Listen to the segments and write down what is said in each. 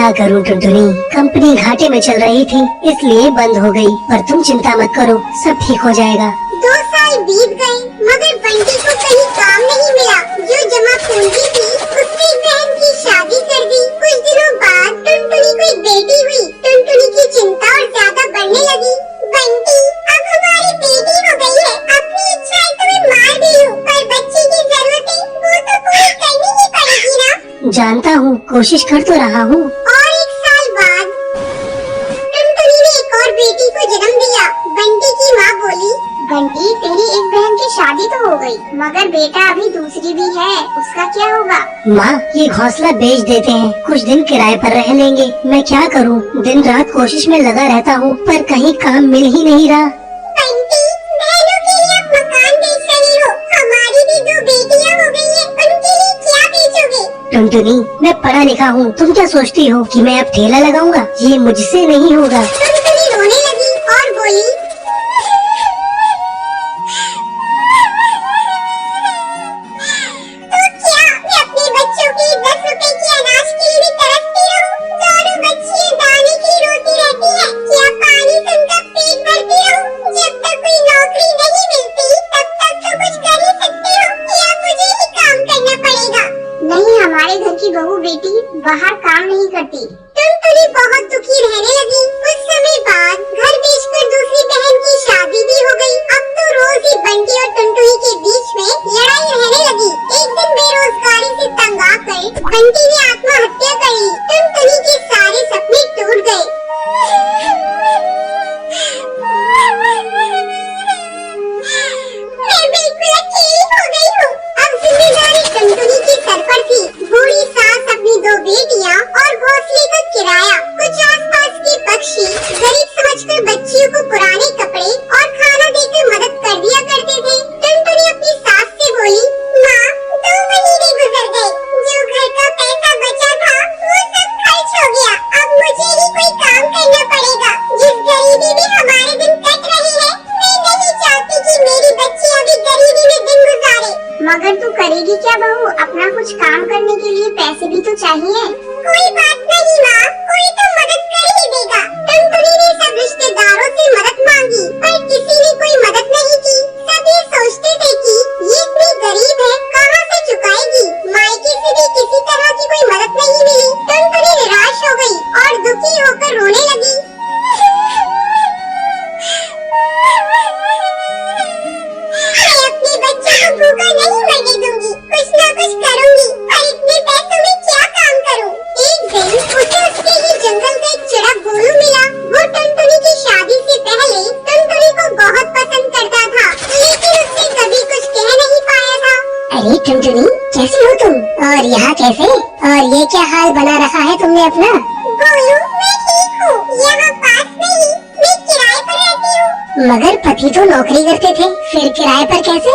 क्या करूं टुनटुनी, कंपनी घाटे में चल रही थी इसलिए बंद हो गई। पर तुम चिंता मत करो, सब ठीक हो जाएगा। 2 साल बीत गए मगर बंटी को कहीं काम नहीं मिला। जो जमा पूंजी थी उससे बहन की शादी कर दी। कुछ दिनों बाद टुनटुनी को एक बेटी हुई। टुनटुनी की चिंता और ज्यादा बढ़ने लगी। बंटी, अब हमारी बेटी हो गई है, अपनी इच्छाएं तो मैं मार भी लूं, पर बच्चे की जरूरतें वो तो पूरी करनी ही पड़ेगी ना। जानता हूँ, कोशिश कर तो रहा हूँ। और 1 साल बाद टुनटुनी ने एक और बेटी को जन्म दिया। बंटी की माँ बोली, बंटी तेरी एक बहन की शादी तो हो गई, मगर बेटा अभी दूसरी भी है, उसका क्या होगा? माँ, ये घोंसला बेच देते हैं, कुछ दिन किराए पर रह लेंगे। मैं क्या करूँ, दिन रात कोशिश में लगा रहता हूँ पर कहीं काम मिल ही नहीं रहा। बंटी, बहनों के लिए अब मकान बेच रही हो, हमारी भी 2 बेटियां हो गई हैं, उनके लिए क्या बेचोगे? टुनटुनी, मैं पढ़ा लिखा हूँ, तुम क्या सोचती हो कि मैं अब ठेला लगाऊंगा? ये मुझसे नहीं होगा। टुनटुनी रोने लगी और बोली, बहू बेटी बाहर काम नहीं करती। टुनटुनी बहुत दुखी रहने लगी। कुछ समय बाद घर बेचकर दूसरी बहन की शादी भी हो गई। अब तो रोज ही बंटी और टुनटुनी के बीच में लड़ाई रहने लगी। एक दिन बेरोजगारी से तंग आकर बंटी ने आत्महत्या कर ली। टुनटुनी के सारे सपने टूट गए। मैं बिल्कुल अकेली हो गई हूँ। अब जिम्मेदारी टुनटुनी के सर पर थी। बूढ़ी सास, अपनी 2 बेटियाँ और घोंसले का किराया। कुछ आसपास के पक्षी गरीब समझकर बच्चियों को पुराने कपड़े और खाना देकर मदद कर दिया करते थे। टुनटुनी अपनी सास से बोली, माँ 2 महीने गुजर गए, जो घर का पैसा बचा था वो सब खर्च हो गया। अब मुझे ही कोई काम करना पड़ेगा। जिस गरीबी में हमारे दिन कट रहे हैं, मैं नहीं चाहती कि मेरी बच्ची अभी गरीबी में दिन गुजारे। मगर तू करेगी क्या बहू? अपना कुछ काम करने के लिए पैसे भी तो चाहिए। कोई बात नहीं माँ, कोई तो मदद कर ही देगा। टुनटुनी ने सब रिश्तेदारों से मदद मांगी पर किसी ने कोई मदद नहीं की। सब ये सोचते थे कि ये इतनी गरीब है, कहाँ से चुकाएगी। मायके से भी किसी तरह की कोई मदद नहीं मिली। टुनटुनी निराश हो गई और दुखी होकर रोने लगी। भूखा नहीं मरने दूंगी, कुछ ना कुछ करूंगी, पर इतने पैसों में क्या काम करूं? एक दिन उसे उसके ही जंगल का एक चिड़क गोलू मिला। वो टुनटुनी की शादी से पहले टुनटुनी को बहुत पसंद करता था, लेकिन उससे कभी कुछ कह नहीं पाया था। अरे टुनटुनी, कैसी हो तुम? और यहाँ कैसे? और ये क्या हाल बना रखा है तुमने अपना? गोलू, मैं ठीक हूँ, यहाँ पास में ही मैं किराए पर रहती हूँ। मगर पति तो नौकरी करते थे, फिर किराए पर कैसे?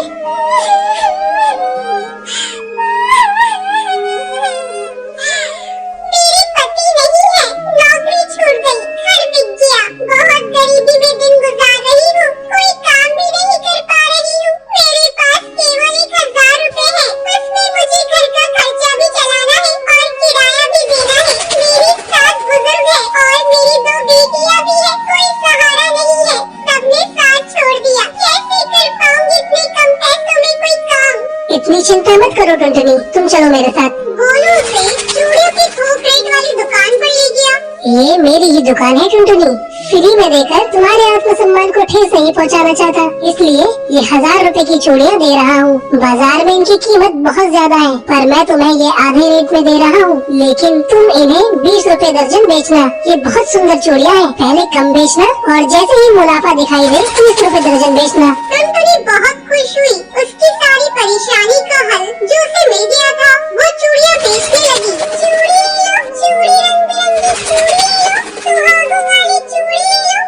मेरे पति नहीं है, नौकरी छूट गई, घर बिक गया, बहुत गरीबी में दिन गुजार रही हूँ, कोई काम भी नहीं कर पा रही हूँ। मेरे पास केवल 1000 रुपए है, उसमें मुझे घर का खर्चा भी चलाना है और किराया भी देना है। मेरी सास बुजुर्ग है और मेरी 2 बेटियाँ भी है, कोई सहारा नहीं है, सबने साथ छोड़ दिया। कैसे कर पाऊंगी इतने कम पैसों में कोई काम? इतनी चिंता मत करो टुनटुनी, तुम चलो मेरे साथ। गोलू उसे चूड़ियों की थोक रेट वाली दुकान पर ले गया। ये मेरी ही दुकान है टुनटुनी, फ्री में देकर तुम्हारे आत्मसम्मान को ठेस नहीं पहुंचाना चाहता, इसलिए ये 1000 रुपए की चूड़ियाँ दे रहा हूँ। बाजार में इनकी कीमत बहुत ज्यादा है, पर मैं तुम्हें ये आधे रेट में दे रहा हूँ, लेकिन तुम इन्हें 20 रुपए दर्जन बेचना। ये बहुत सुंदर चूड़ियाँ हैं, पहले कम बेचना और जैसे ही मुनाफा दिखाई दे 30 रुपए दर्जन बेचना। टुनटुनी बहुत खुश हुई। उसकी सारी परेशानी का हल जो उसे मिल गया था, वो चूड़ियाँ बेचने लगी। चूड़ी लो, चूड़ी रंग बिरंगी चूड़ी लो, सुहागों वाली चूड़ी लो।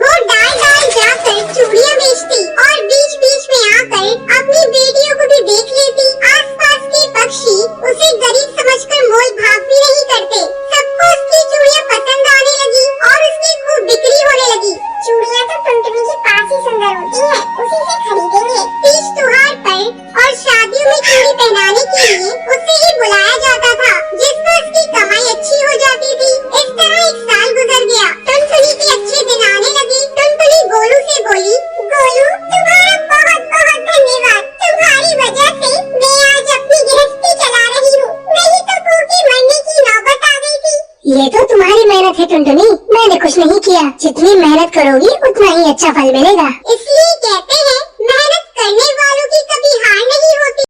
वो डाल जाकर चूड़ियाँ बेचती और बीच बीच में आकर अपनी बेटियों को भी देख लेती। आसपास के पक्षी उसे गरीब समझकर मोल भाव भी नहीं करते। सबको उसकी चूड़ियाँ पसंद आने लगी और उसकी खूब बिक्री होने लगी। चूड़ियाँ तो टुनटुनी के पास ही सुंदर होती हैं, उसी से खरीदेंगे। तीज त्योहार पर और शादियों में चूड़ी पहनाने के लिए उसे ही बुलाया जाता था, जिस पर ये तो तुम्हारी मेहनत है टुनटुनी, मैंने कुछ नहीं किया। जितनी मेहनत करोगी उतना ही अच्छा फल मिलेगा।